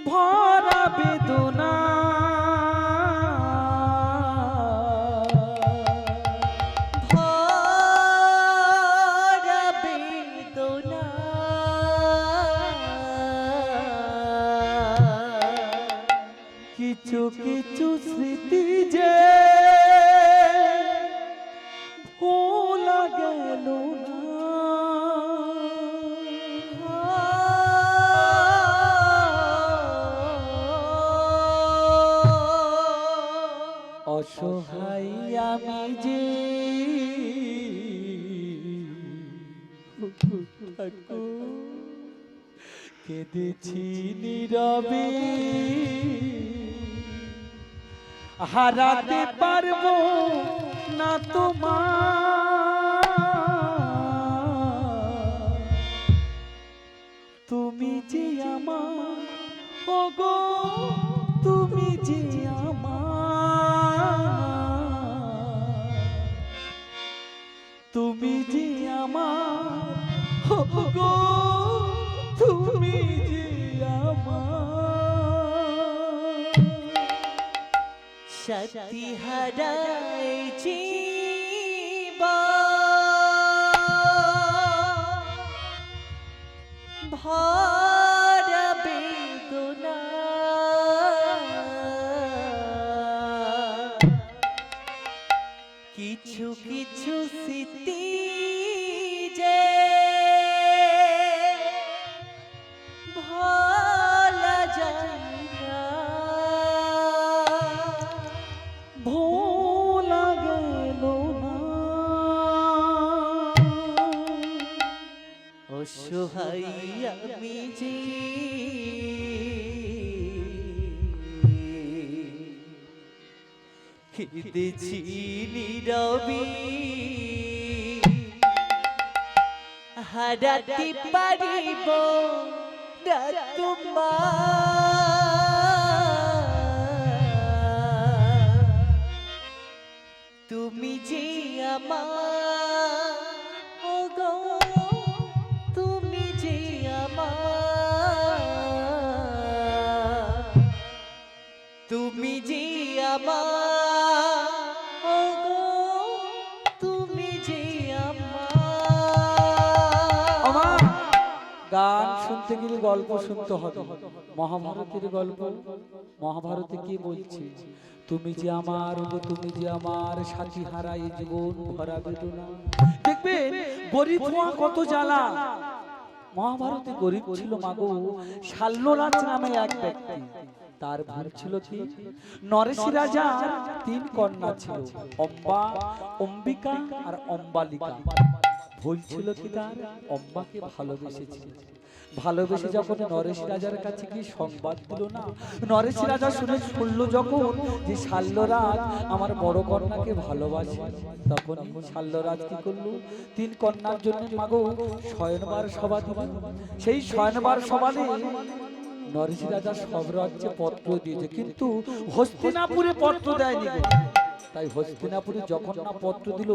ভরা বেদনা ভরা বেদনা কিছু কিছু স্মৃতি যে ভোলা গেল না অসহায় আমি যে কেঁদেছি নীরবে হারাতে পারবো না তোমার তুমি যে আমার ওগো তুমি যে আমার তুমি যে আমার ওগো তুমি যে আমার শক্তি হারাইছি ভরা বেদনা কিছু কিছু স্মৃতি যে ভোলা যায় না ভোলা গেল না অসহায় আমি যে কেঁদেছি নীরবে হারাতে পারিব না তোমার তুমি যে আমার ওগো তুমি যে আমার তুমি যে আমার ওগো তুমি যে আমার গান শুনতে গেলে গল্প শুনতে হবে মহাভারতের গল্প মহাভারতে কি বলছে তুমি যে আমার ওগো তুমি যে আমার সাথী হারা এই জীবন ভরা বেদনা দেখবেন গরিব হওয়া কত জ্বালা মহাভারতে গরিব ছিল মাগো শাল্যরাজ নামে এক ব্যক্তি তার ভুল ছিল কি নরেশী রাজার 3 কন্যা ছিল অম্বা অম্বিকা আর অম্বালিকা ভুল ছিল কি তার অম্বাকে ভালোবেসেছিল ভালোবেসে যখন নরেশ রাজার কাছে কি সংবাদ দিল না নরেশ রাজা শুনল যখন যে শাল্যরাজ আমার বড় কন্যাকে ভালোবাসে তখন শাল্যরাজ কি করলো 3 কন্যার জন্য মাগো শয়নবার সভা দিল সেই শয়নবার সভাতে নরেশ রাজা সব রাজ্যে পত্র দিয়েছে কিন্তু হস্তিনাপুরে পত্র দেয়নি তাই হস্তিনাপুরে যখন না পত্র দিল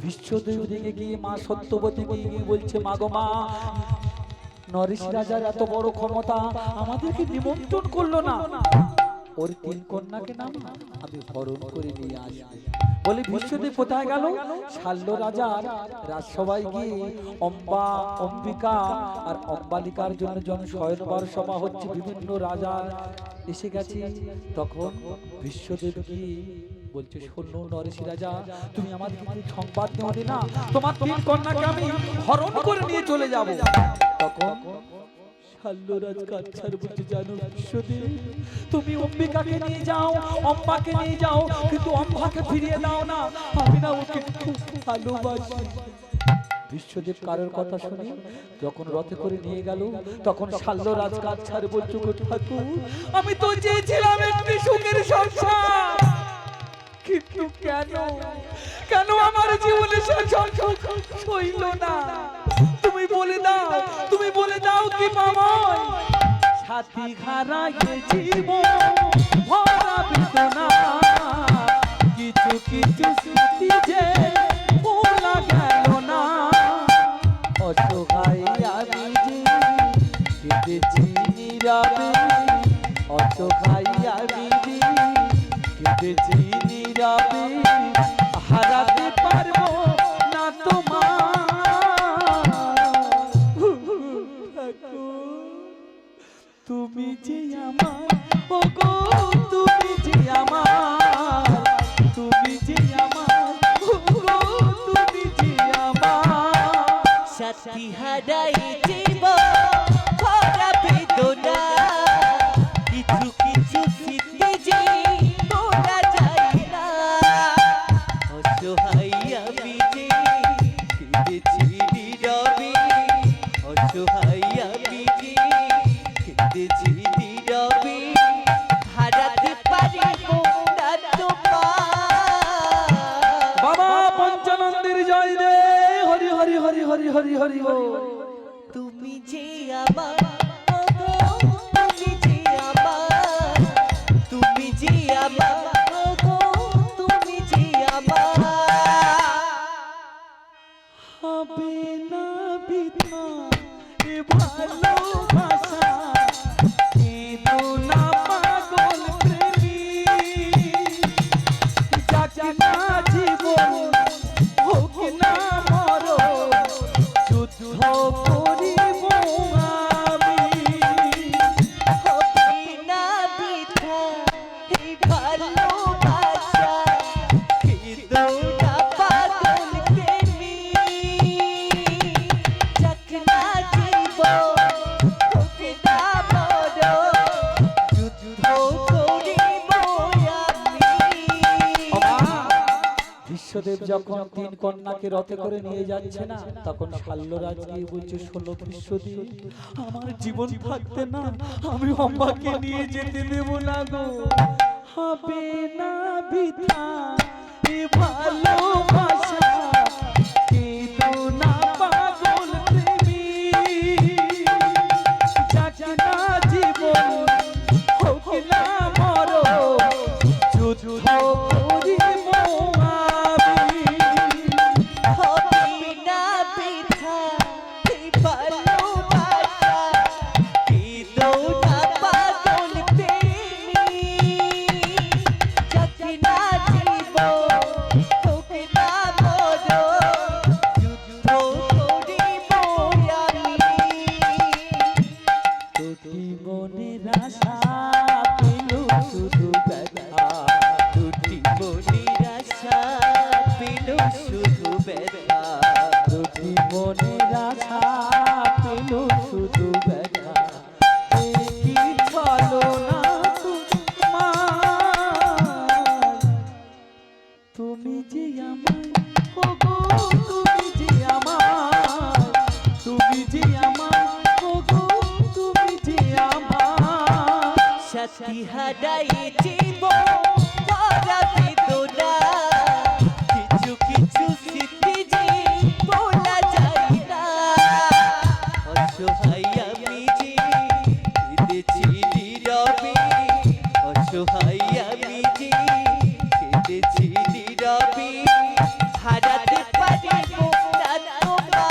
বিশ্বদেব দিকে গিয়ে মা সত্যবতী গিয়ে বলছে মাগো মা নরেশ রাজার এত বড় ক্ষমতা আমাদেরকে নিমন্ত্রণ করলো না ওর 3 কন্যাকে নাম আমি হরণ করে নিয়ে আসবো বলে বিশ্বদেব কোথায় গেল শাল্য রাজার রাজসভায় গিয়ে অম্বা অম্বিকা আর অম্বালিকার জন্য শয়নবার সভা হচ্ছে বিভিন্ন রাজা এসে গেছে তখন বিশ্বদেব কি বলছে শোনো নরেশ রাজা তুমি আমাদের সংবাদ দেওয়া না তোমার 3 কন্যাকে আমি হরণ করে নিয়ে চলে যাব তখন শাল্যরাজ কাচ্ছার বলতে জানো বিশ্বদেব তুমি অম্বিকাকে নিয়ে যাও অম্বাকে নিয়ে যাও কিন্তু অম্বাকে ফিরিয়ে দাও না আমি না ওকে খুব ভালোবাসি বিশ্বদেব কারোর কথা শুনে যখন রথে করে নিয়ে গেল তখন শাল্যরাজ কাচ্ছার বলছে ঠাকুর আমি তো চেয়েছিলাম একটি সুখের সংসার কিন্তু কেন কেন আমার জীবনে সে সুখ হইল না তুমি বলে দাও কি মামাই সাথী হারাইয়ে জীবন ভরা বেদনা কিছু কিছু স্মৃতি যে ভোলা গেল না অসহায় আমি যে কেঁদেছি নীরবে অসহায় আমি যে কেঁদেছি নীরবে, হারাতে পারবো না তোমার। তুমি যে আমার, ও গো তুমি যে আমার, তুমি যে আমার, ও গো তুমি যে আমার। সাথী হারাই জীব ভরা বেদনা, কিছু কিছু স্মৃতি যে তোরা যায় না। অসহায় আমি যে কেঁদেছি নীরবে, অসহায় আমি যে কেঁদেছি নীরবে, হারাতে পারিব না তোমার। বাবা পঞ্চানন্দের জয় দে, হরি হরি হরি হরি হরি হরি বল। তুমি যে আমার, ও গো তুমি যে আমার, তুমি যে আমার, ও গো তুমি যে আমার। হবে না বৃথা এ ভালোবাসা, কেঁদো না পাগল প্রেমী, যাক না জীবন হোক না মরণ, যুদ্ধ করিব আমি। হবে না বৃথা এই ভালোবাসা, কেঁদো না পাগল প্রেমী, যাক না জীবন হোক না মরণ, যুদ্ধ করিব আমি। বিশ্বদেব যখন 3 কন্যাকে রথে করে নিয়ে যাচ্ছে না, তখন শাল্যরাজ গিয়ে বলছে, 16 বিশ্বদেব আমার জীবন থাকতে না আমি অম্বাকে নিয়ে যেতে দেব না গো। হবে না বৃথা এ ভালোবাসা, কেঁদো না পাগল প্রেমী, যাক না জীবন হোক না মরণ, যুদ্ধ করিব আমি। হবে না বৃথা এই ভালোবাসা, কেঁদো না পাগল প্রেমী, যাক না জীবন হোক না মরণ, যুদ্ধ করিব আমি। দুটি মনের আশা পেল শুধু ব্যথা, দুটি মনের আশা পেল শুধু ব্যথা, দুটি মনের আশা পেল শুধু ব্যথা, এ কি ছলনা তোমার। তুমি যে আমার, ও গো তুমি যে আমার, তুমি যে আমার, ও গো তুমি যে আমার। সাথী হারাই জীবন ভরা বেদনা, কিছু কিছু স্মৃতি যে বলা যায় না। অসহায় আমি যে কেঁদেছি নীরবে, অসহায় আমি যে কেঁদেছি নীরবে, হারাতে পারিব না তোমার।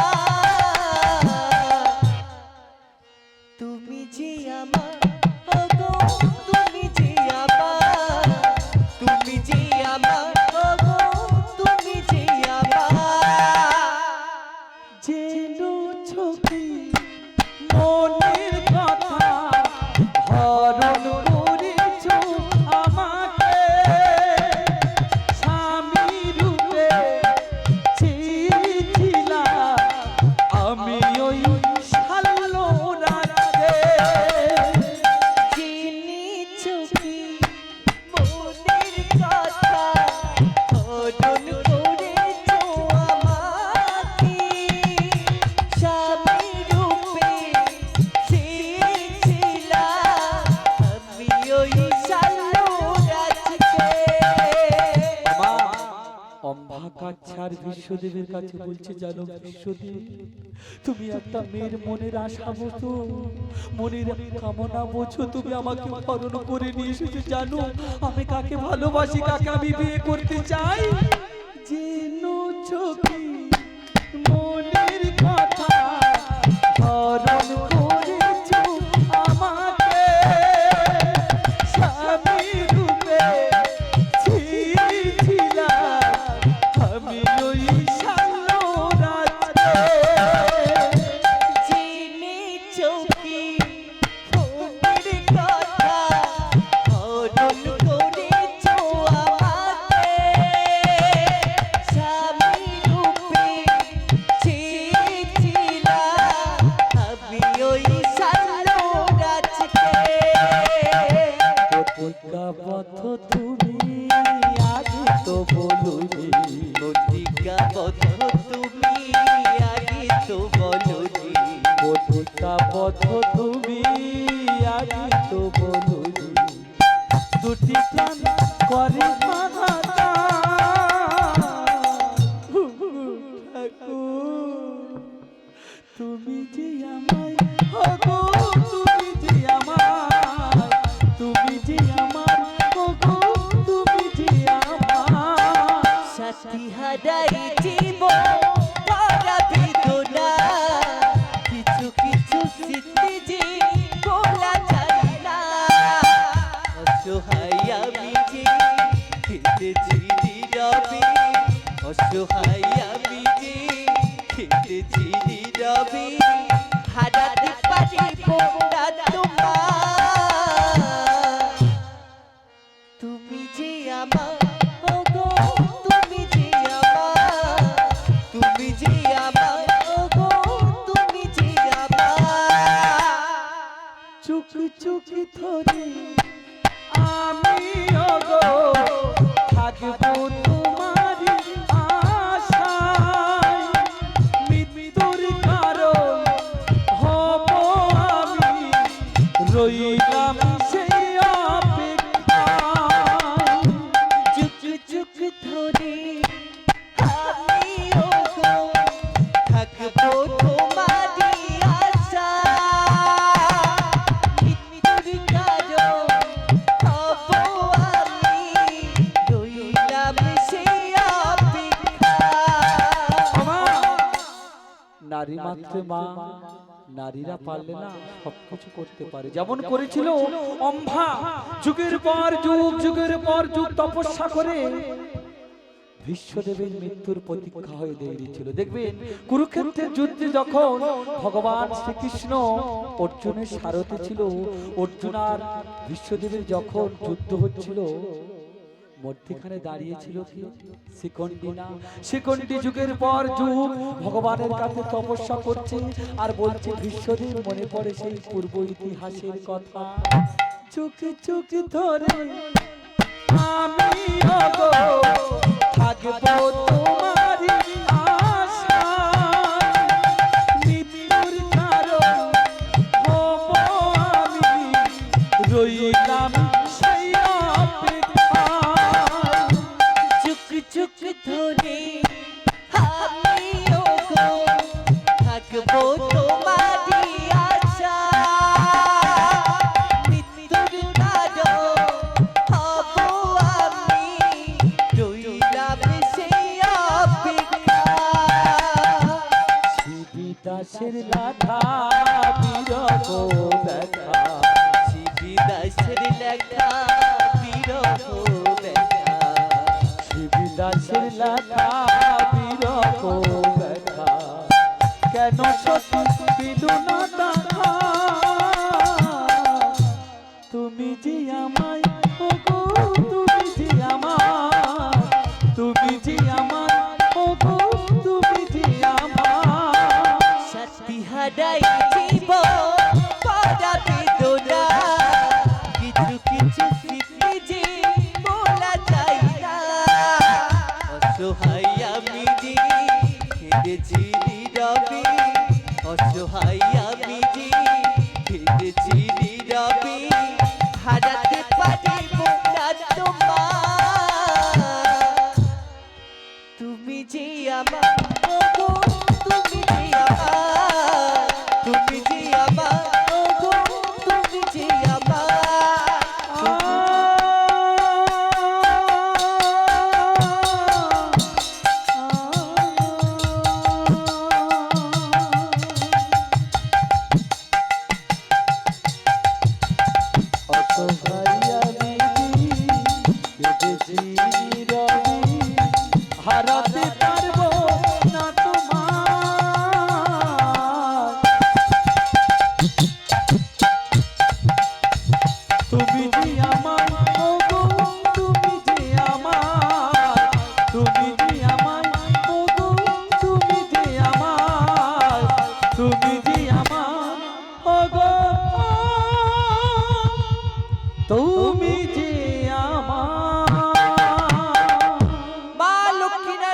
তুমি যে আমার, ও গো তুমি যে আমার, তুমি যে আমার, ও গো তুমি যে আমার। যেন ছবি মনের কথা হরণ করেছ আমাকে, স্বামী রূপে চেয়েছিলাম আমি ওই শাল্যরাজকে। জেনেছো কি মনের কথা, হরণ করেছো আমাকে, স্বামী রূপে চেয়েছিলাম আমি ওই শাল্যরাজকে। অম্বাকাচ্ছার বিশ্বদেবের কাছে বলছে, জানো বিশ্বদেব তুমি একটা মেয়ের মনের আশা বোঝো, মনের কামনা বোঝো, তুমি আমাকে হরণ করে নিয়ে এসেছো। জানো আমি কাকে ভালোবাসি, কাকে আমি বিয়ে করতে চাই। জেনো ছবি মনের কথা হরণ করেছো আমাকে, প্রাণ করে হাহাকার। তুমি যে আমায় ওগো তুমি যে আমায়, তুমি যে আমার ওগো তুমি যে আমার। সাথী হারাই জীবন ভরা বেদনা, কিছু কিছু স্মৃতি যে বলা যায় না। অসহায় আমি যে কেঁদেছি নীরবে, অসহায় আমি যে কেঁদেছি নীরবে, হারাতে পারিব না তোমার। তুমি যে আমার ওগো তুমি যে আমার, তুমি যে আমার ওগো তুমি যে আমার। চুক চুক ধরে আমি ওগো থাকবো তোমারই আশায়, মৃত্যুর কারণ হব আমি, রইলাম সেই অপেক্ষায়। চুক চুক ধরে আমি ওগো থাকবো তোমারই আশায়, মৃত্যুর কারণ হব আমি, রইলাম সেই অপেক্ষায়। নারী মাত্র মা, নারীরা পারলে না সবকিছু করতে পারে, যেমন করেছিল অম্ভা। যুগের পর যুগ, যুগের পর যুগ তপস্যা করে বিশ্বদেবের মৃত্যুর প্রতীক্ষা হয়ে দাঁড়িয়েছিল। দেখবেন কুরুক্ষেত্রের যুদ্ধে যখন ভগবান শ্রীকৃষ্ণ অর্জুনের সারথি ছিল, অর্জুন আর বিশ্বদেবের যখন যুদ্ধ হচ্ছিল, মধ্যখানে দাঁড়িয়েছিল কি শিখণ্ডী না? শিখণ্ডী যুগের পর যুগ ভগবানের কাছে তপস্যা করছে আর বলছে, বিশ্বদেব মনে পড়ে সেই পূর্ব ইতিহাসের কথা। চোখে চোখে ধরে আমি ওগো থাকবো তোমারই আশায়, মৃত্যুর কারণ হব আমি, রইলাম সেই অপেক্ষায়। চুক চুক ধরে আমি ওগো থাকবো তোমারই আশায়, মৃত্যুর কারণ হব আমি, রইলাম সেই অপেক্ষায়। শিবিদাসের লেখা বিরহ ব্যথা, শিবিদাসের লেখা বিরহ ব্যথা, শিবিদাসের লেখা বিরহ ব্যথা, কেন সতী বিদু না দেখা? তুমি যে আমায় ওগো তুমি যে আমার, তুমি যে আমার ওগো তুমি যে আমার। সাথী হারাই জীবন ভরা বেদনা, কিছু কিছু স্মৃতি যে বলা যায় না। অসহায় আমি যে কেঁদেছি নীরবে, অসহায় আমি যে কেঁদেছি নীরবে, হারাতে পারিব না তোমার। তুমি যে আমার ওগো তুমি যে আমার, তুমি যে আমার ওগো তুমি যে আমার। অত